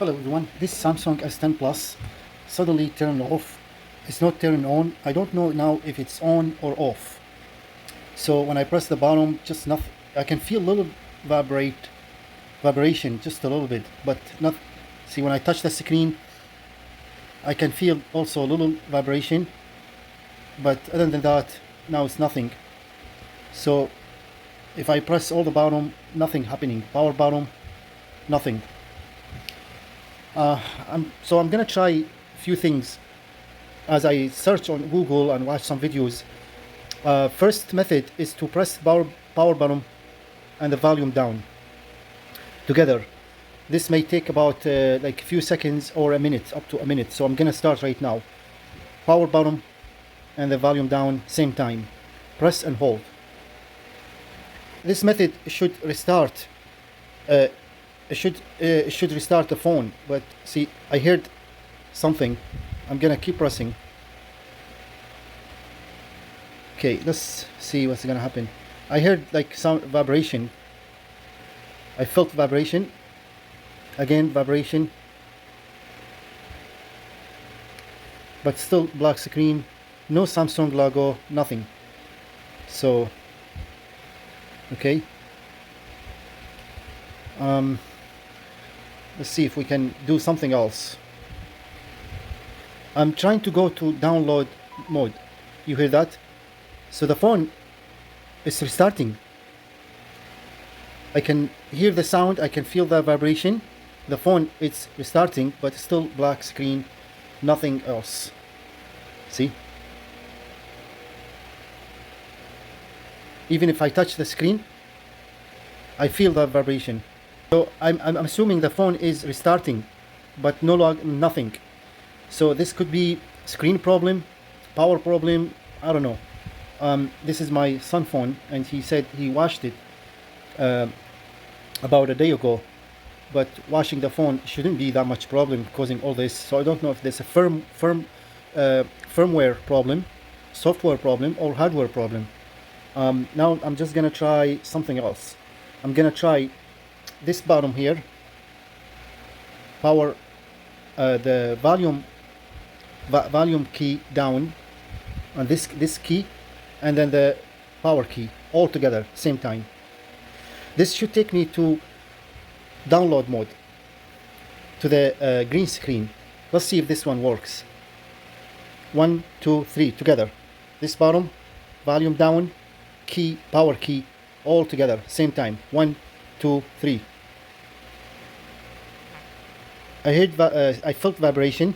Hello everyone, this Samsung S10 Plus suddenly turned off. It's not turning on. I don't know now if it's on or off. So when I press the bottom, just nothing. I can feel a little vibration, just a little bit, but not. See, when I touch the screen, I can feel also a little vibration, but other than that, now it's nothing. So if I press all the bottom, nothing happening. Power bottom, nothing. I'm gonna try a few things as I search on Google and watch some videos. First method is to press power button and the volume down together. This may take about like a few seconds or a minute, up to a minute. So I'm gonna start right now. Power button and the volume down same time. Press and hold. This method should restart. It should restart the phone, but see, I heard something. I'm gonna keep pressing. Okay, let's see what's gonna happen. I heard like some vibration. I felt vibration. Again, vibration. But still black screen. No Samsung logo, nothing. So, okay. Let's see if we can do something else. I'm trying to go to download mode. You hear that? So the phone is restarting. I can hear the sound, I can feel the vibration. The phone is restarting, but still black screen, nothing else. See? Even if I touch the screen, I feel the vibration. So I'm assuming the phone is restarting, but nothing. So this could be screen problem, power problem, I don't know. This is my son's phone, and he said he washed it about a day ago. But washing the phone shouldn't be that much problem causing all this. So I don't know if there's a firmware problem, software problem, or hardware problem. Now I'm just gonna try something else. I'm gonna try this bottom here, power, the volume key down, and this key, and then the power key all together same time. This should take me to download mode, to the green screen. Let's see if this one works. 1, 2, 3 together. This bottom, volume down, key, power key, all together same time. 1, 2, 3. I felt vibration.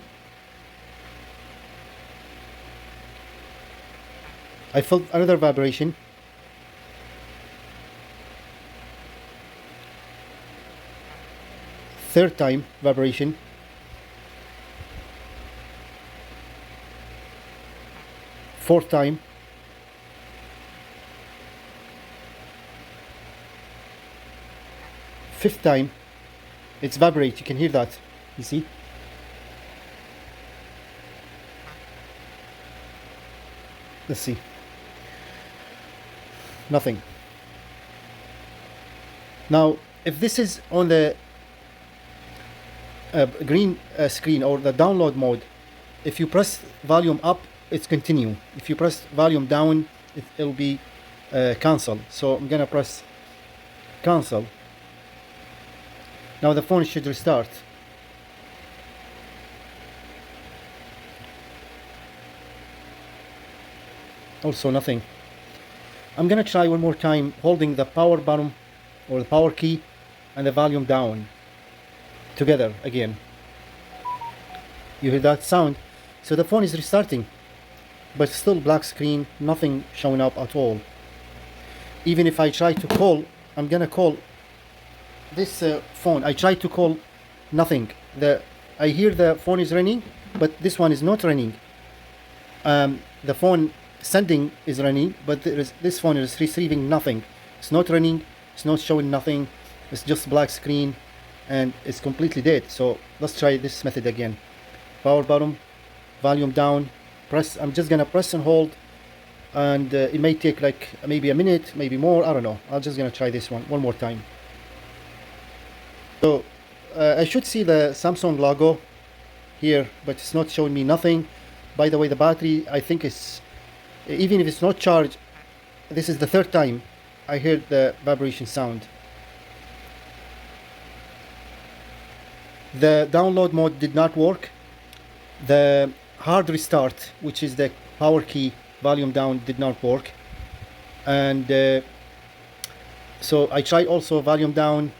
I felt another vibration. Third time vibration. Fourth time. Fifth time. It's vibrate. You can hear that. You see? Let's see. Nothing. Now, if this is on the green screen or the download mode, if you press volume up, it's continue. If you press volume down, it'll be cancel. So I'm gonna press cancel. Now the phone should restart. Also nothing. I'm gonna try one more time holding the power button or the power key and the volume down together again. You hear that sound? So the phone is restarting, but still black screen, nothing showing up at all. Even if I try to call, I'm gonna call this phone. I try to call, nothing. I hear the phone is ringing, but this one is not ringing. The phone sending is running, but this phone is receiving nothing. It's not running, it's not showing nothing, it's just black screen, and it's completely dead. So let's try this method again. Power button, volume down, press. I'm just gonna press and hold, and it may take like maybe a minute, maybe more, I don't know. I'm just gonna try this one more time. So I should see the Samsung logo here, but it's not showing me nothing. By the way, the battery, I think is, even if it's not charged, this is the third time I heard the vibration sound. The download mode did not work. The hard restart, which is the power key volume down, did not work. And so I tried also volume down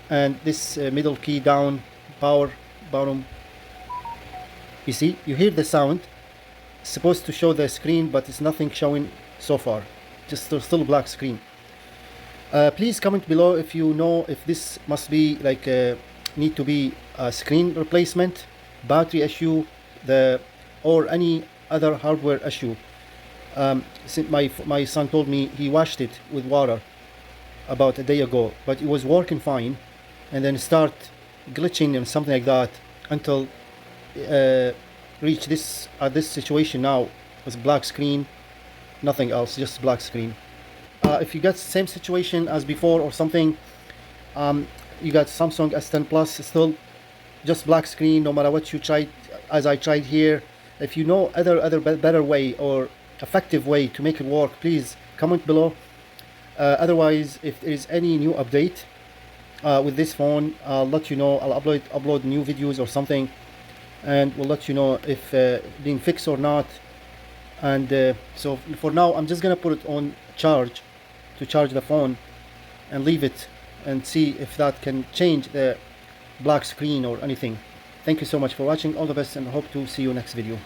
and this middle key down, power bottom. You see, you hear the sound. It's supposed to show the screen, but it's nothing showing so far. Just still a black screen. Please comment below if you know if this must be like need to be a screen replacement, battery issue, or any other hardware issue. Since my son told me he washed it with water about a day ago, but it was working fine, and then start glitching and something like that until reach this situation now with black screen, nothing else, just black screen. If you got same situation as before or something, you got Samsung S10 Plus, still just black screen no matter what you tried, as I tried here. If you know other better way or effective way to make it work, please comment below. Otherwise, if there is any new update with this phone, I'll let you know. I'll upload new videos or something, and we'll let you know if being fixed or not. And so for now, I'm just gonna put it on charge to charge the phone and leave it and see if that can change the black screen or anything. Thank you so much for watching. All the best, and hope to see you next video.